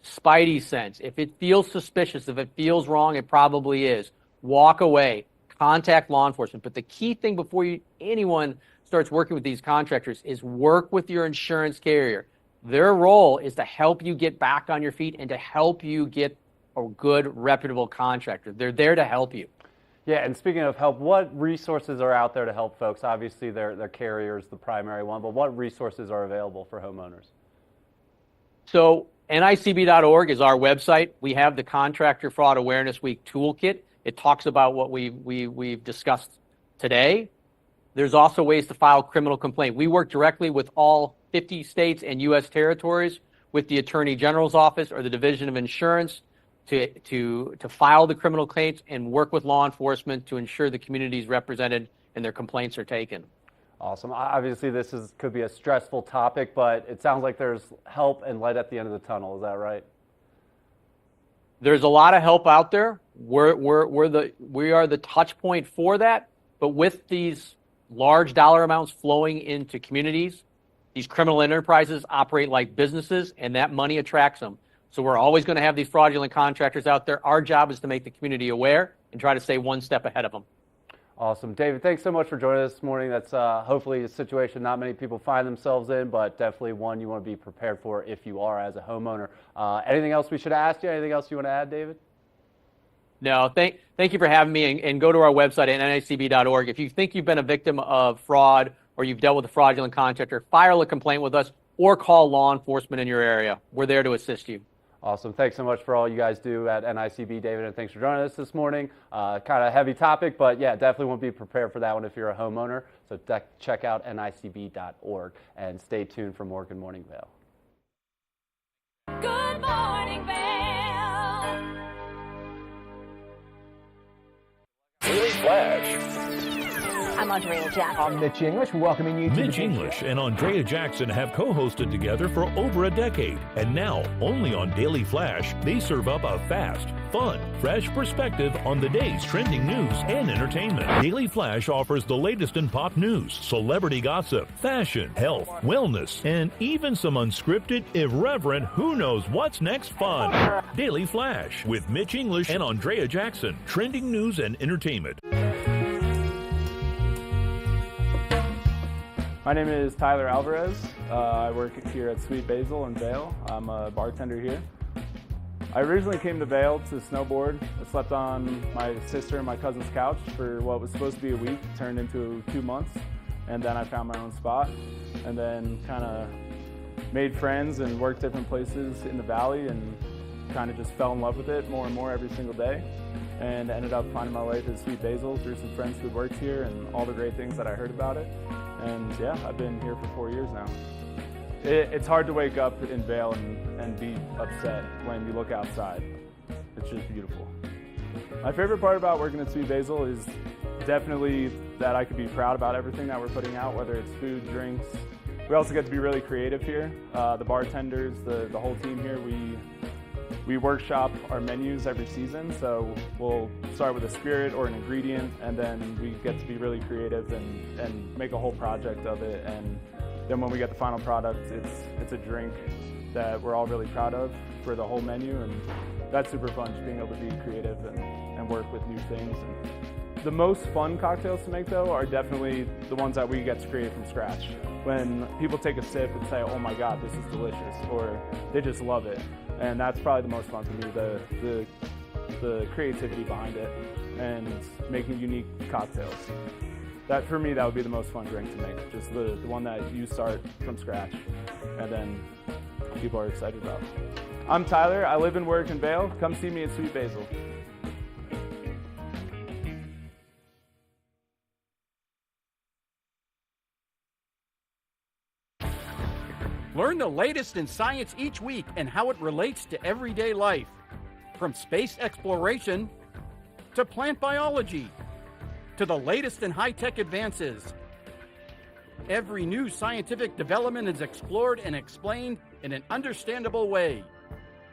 [SPEAKER 7] Spidey sense. If it feels suspicious, if it feels wrong, it probably is. Walk away. Contact law enforcement. But the key thing before anyone starts working with these contractors is work with your insurance carrier. Their role is to help you get back on your feet and to help you get a good, reputable contractor. They're there to help you.
[SPEAKER 2] Yeah, and speaking of help, what resources are out there to help folks? Obviously, their carrier is the primary one, but what resources are available for homeowners?
[SPEAKER 7] So NICB.org is our website. We have the Contractor Fraud Awareness Week Toolkit. It talks about what we've discussed today. There's also ways to file criminal complaint. We work directly with all 50 states and U.S. territories with the Attorney General's Office or the Division of Insurance to file the criminal claims and work with law enforcement to ensure the community is represented and their complaints are taken.
[SPEAKER 2] Awesome. Obviously, this could be a stressful topic, but it sounds like there's help and light at the end of the tunnel. Is that right?
[SPEAKER 7] There's a lot of help out there. We are the touch point for that. But with these large dollar amounts flowing into communities, these criminal enterprises operate like businesses, and that money attracts them. So we're always going to have these fraudulent contractors out there. Our job is to make the community aware and try to stay one step ahead of them.
[SPEAKER 2] Awesome. David, thanks so much for joining us this morning. That's hopefully a situation not many people find themselves in, but definitely one you want to be prepared for if you are as a homeowner. Anything else we should ask you? Anything else you want to add, David?
[SPEAKER 7] No, thank you for having me, and go to our website at nicb.org. If you think you've been a victim of fraud or you've dealt with a fraudulent contractor, file a complaint with us or call law enforcement in your area. We're there to assist you.
[SPEAKER 2] Awesome. Thanks so much for all you guys do at NICB, David, and thanks for joining us this morning. Kind of a heavy topic, but yeah, definitely want to be prepared for that one if you're a homeowner. So check out nicb.org and stay tuned for more Good Morning Vail.
[SPEAKER 3] Good morning, Vail.
[SPEAKER 8] Daily Flash.
[SPEAKER 16] I'm Andrea Jackson.
[SPEAKER 8] I'm Mitch English, welcoming you to
[SPEAKER 18] Mitch English and Andrea Jackson have co-hosted together for over a decade. And now, only on Daily Flash, they serve up a fast, fun, fresh perspective on the day's trending news and entertainment. Daily Flash offers the latest in pop news, celebrity gossip, fashion, health, wellness, and even some unscripted, irreverent, who knows what's next fun. Daily Flash with Mitch English and Andrea Jackson. Trending news and entertainment.
[SPEAKER 19] My name is Tyler Alvarez. I work here at Sweet Basil in Vail. I'm a bartender here. I originally came to Vail to snowboard. I slept on my sister and my cousin's couch for what was supposed to be a week, turned into 2 months, and then I found my own spot, and then kind of made friends and worked different places in the valley and kind of just fell in love with it more and more every single day, and ended up finding my way to Sweet Basil through some friends who worked here and all the great things that I heard about it. And yeah, I've been here for 4 years now. It's hard to wake up in Vail and be upset when you look outside. It's just beautiful. My favorite part about working at Sweet Basil is definitely that I could be proud about everything that we're putting out, whether it's food, drinks. We also get to be really creative here. The bartenders, the whole team here, we workshop our menus every season, so we'll start with a spirit or an ingredient, and then we get to be really creative and make a whole project of it. And then when we get the final product, it's a drink that we're all really proud of for the whole menu, and that's super fun, just being able to be creative and work with new things. And the most fun cocktails to make, though, are definitely the ones that we get to create from scratch. When people take a sip and say, oh my God, this is delicious, or they just love it. And that's probably the most fun for me, the creativity behind it and making unique cocktails. That, for me, that would be the most fun drink to make, just the one that you start from scratch and then people are excited about. I'm Tyler. I live and work in Vail. Come see me at Sweet Basil.
[SPEAKER 5] Learn the latest in science each week and how it relates to everyday life. From space exploration to plant biology to the latest in high-tech advances. Every new scientific development is explored and explained in an understandable way.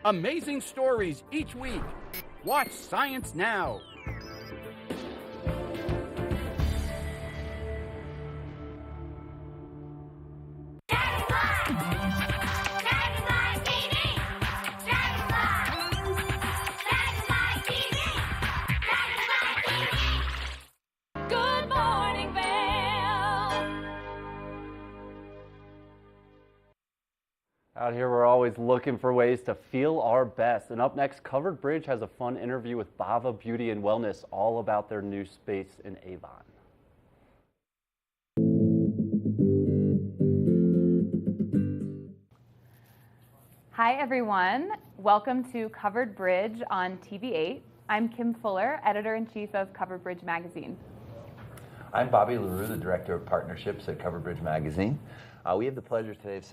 [SPEAKER 5] Amazing stories each week. Watch Science Now.
[SPEAKER 3] Good morning, Vail.
[SPEAKER 2] Out here, we're always looking for ways to feel our best. And up next, Covered Bridge has a fun interview with Bava Beauty and Wellness, all about their new space in Avon.
[SPEAKER 10] Hi, everyone. Welcome to Covered Bridge on TV8. I'm Kim Fuller, Editor-in-Chief of Covered Bridge Magazine.
[SPEAKER 5] I'm Bobby LaRue, the Director of Partnerships at Covered Bridge Magazine. We have the pleasure today of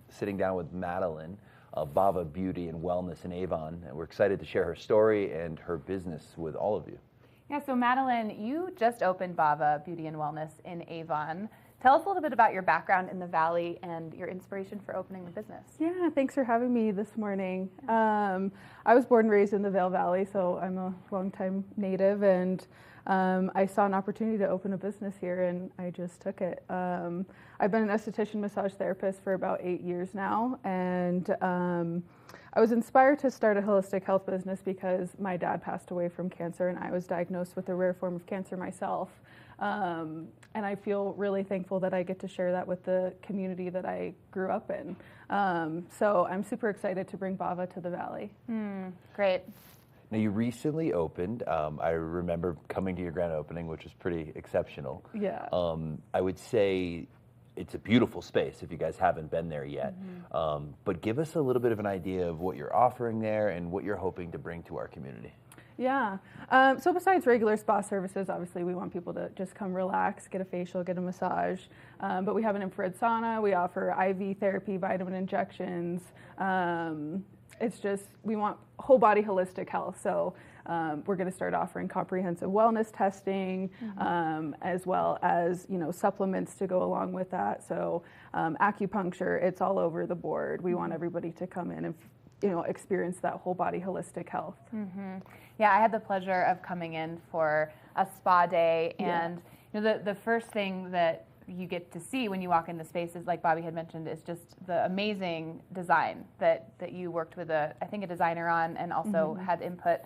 [SPEAKER 5] sitting down with Madeline of Bava Beauty and Wellness in Avon, and we're excited to share her story and her business with all of you.
[SPEAKER 10] Yeah, so Madeline, you just opened Bava Beauty and Wellness in Avon. Tell us a little bit about your background in the Valley and your inspiration for opening the business.
[SPEAKER 12] Yeah, thanks for having me this morning. I was born and raised in the Vail Valley, so I'm a longtime native, and I saw an opportunity to open a business here, and I just took it. I've been an esthetician massage therapist for about 8 years now, and I was inspired to start a holistic health business because my dad passed away from cancer, and I was diagnosed with a rare form of cancer myself. And I feel really thankful that I get to share that with the community that I grew up in. So I'm super excited to bring Bava to the Valley.
[SPEAKER 10] Great.
[SPEAKER 5] Now, you recently opened. I remember coming to your grand opening, which was pretty exceptional.
[SPEAKER 12] Yeah.
[SPEAKER 5] I would say it's a beautiful space if you guys haven't been there yet. But give us a little bit of an idea of what you're offering there and what you're hoping to bring to our community.
[SPEAKER 12] Yeah. So besides regular spa services, obviously we want people to just come relax, get a facial, get a massage. But we have an infrared sauna. We offer IV therapy, vitamin injections. It's just, we want whole body holistic health. So we're going to start offering comprehensive wellness testing, as well as, supplements to go along with that. So acupuncture, it's all over the board. We want everybody to come in and experience that whole body holistic health.
[SPEAKER 10] Yeah, I had the pleasure of coming in for a spa day, and the first thing that you get to see when you walk in the spaces, like Bobby had mentioned, is just the amazing design that you worked with a designer on, and also had input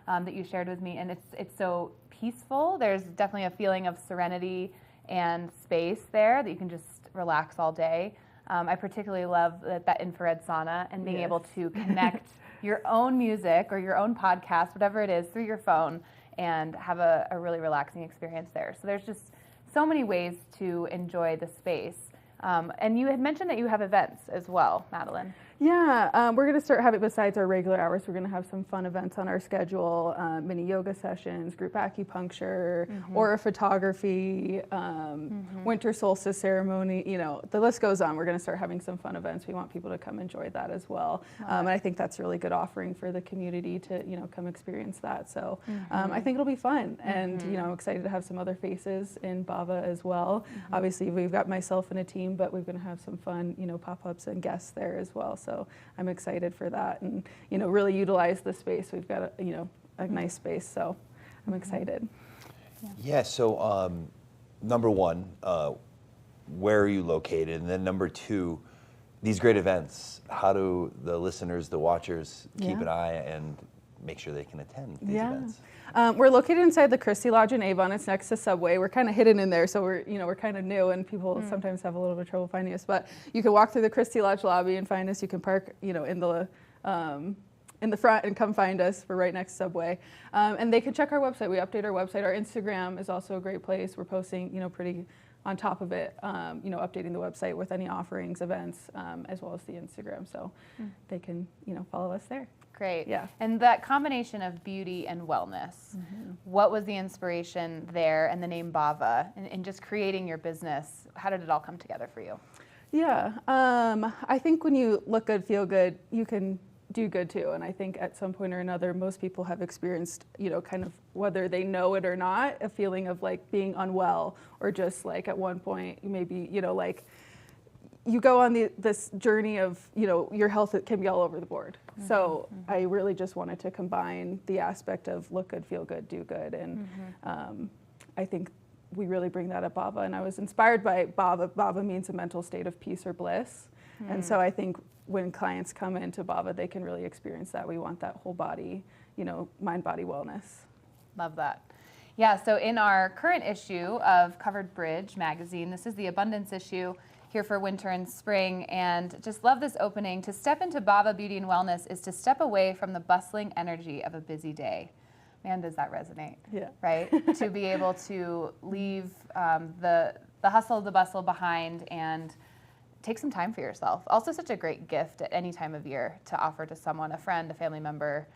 [SPEAKER 10] that you shared with me. And it's so peaceful. There's definitely a feeling of serenity and space there that you can just relax all day. I particularly love that infrared sauna and being able to connect your own music or your own podcast, whatever it is, through your phone and have a really relaxing experience there. So there's just so many ways to enjoy the space. And you had mentioned that you have events as well, Madeline.
[SPEAKER 12] Yeah, we're going to start having, besides our regular hours, we're going to have some fun events on our schedule, mini yoga sessions, group acupuncture, aura photography, winter solstice ceremony, the list goes on. We're going to start having some fun events. We want people to come enjoy that as well. And I think that's a really good offering for the community to, come experience that. So I think it'll be fun. And, I'm excited to have some other faces in Bava as well. Obviously, we've got myself and a team, but we're going to have some fun, pop-ups and guests there as well. So I'm excited for that, and really utilize the space. We've got a nice space, so I'm excited.
[SPEAKER 5] Yeah. So number one, where are you located, and then number two, these great events. How do the listeners, the watchers, keep an eye and make sure they can attend these events?
[SPEAKER 12] We're located inside the Christie Lodge in Avon. It's next to Subway. We're kind of hidden in there, so we're kind of new, and people sometimes have a little bit of trouble finding us. But you can walk through the Christie Lodge lobby and find us. You can park, in the front and come find us. We're right next to Subway. And they can check our website. We update our website. Our Instagram is also a great place. We're posting, pretty on top of it, updating the website with any offerings, events, as well as the Instagram. So they can, follow us there.
[SPEAKER 10] Great.
[SPEAKER 12] Yeah.
[SPEAKER 10] And that combination of beauty and wellness, what was the inspiration there and the name Bava and just creating your business? How did it all come together for you?
[SPEAKER 12] Yeah. I think when you look good, feel good, you can do good too. And I think at some point or another, most people have experienced, kind of whether they know it or not, a feeling of like being unwell or just like at one point, maybe, like you go on this journey of, your health can be all over the board. So I really just wanted to combine the aspect of look good, feel good, do good. And I think we really bring that at Bava. And I was inspired by Bava. Bava means a mental state of peace or bliss. And so I think when clients come into Bava, they can really experience that. We want that whole body, mind, body wellness.
[SPEAKER 10] Love that. Yeah, so in our current issue of Covered Bridge magazine, this is the abundance issue here for winter and spring, and just love this opening. To step into Bava Beauty and Wellness is to step away from the bustling energy of a busy day. Man, does that resonate? Yeah. Right? To be able to leave the hustle, the bustle behind and take some time for yourself. Also such a great gift at any time of year to offer to someone, a friend, a family member,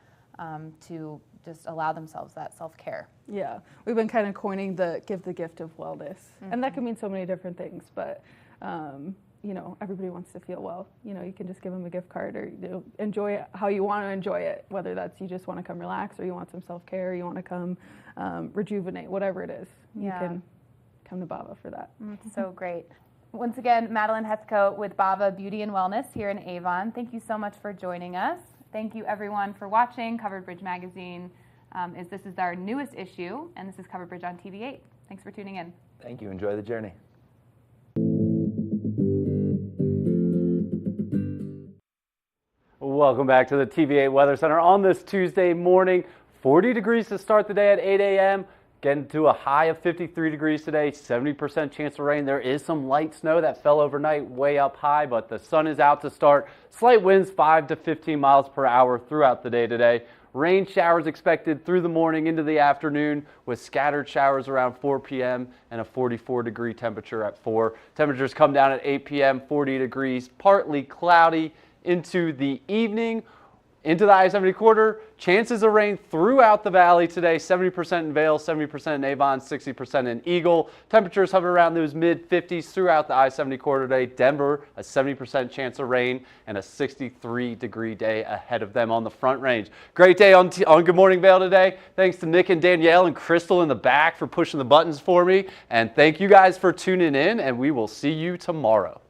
[SPEAKER 10] to just allow themselves that self-care.
[SPEAKER 12] Yeah, we've been kind of coining give the gift of wellness. And that can mean so many different things, but everybody wants to feel well. You can just give them a gift card or enjoy it how you want to enjoy it, whether that's you just want to come relax or you want some self-care, or you want to come rejuvenate, whatever it is. You can come to Bava for that.
[SPEAKER 10] So great. Once again, Madeline Hethcote with Bava Beauty and Wellness here in Avon. Thank you so much for joining us. Thank you everyone for watching Covered Bridge Magazine. This is our newest issue, and this is Covered Bridge on TV8. Thanks for tuning in.
[SPEAKER 8] Thank you. Enjoy the journey.
[SPEAKER 2] Welcome back to the TV8 Weather Center on this Tuesday morning. 40 degrees to start the day at 8 a.m. Getting to a high of 53 degrees today, 70% chance of rain. There is some light snow that fell overnight way up high, but the sun is out to start. Slight winds 5 to 15 miles per hour throughout the day today. Rain showers expected through the morning into the afternoon with scattered showers around 4 p.m. and a 44-degree temperature at 4. Temperatures come down at 8 p.m., 40 degrees, partly cloudy into the evening. Into the I-70 corridor, chances of rain throughout the valley today, 70% in Vail, 70% in Avon, 60% in Eagle. Temperatures hover around those mid-50s throughout the I-70 corridor today. Denver, a 70% chance of rain and a 63-degree day ahead of them on the Front Range. Great day on Good Morning Vail today. Thanks to Nick and Danielle and Crystal in the back for pushing the buttons for me. And thank you guys for tuning in, and we will see you tomorrow.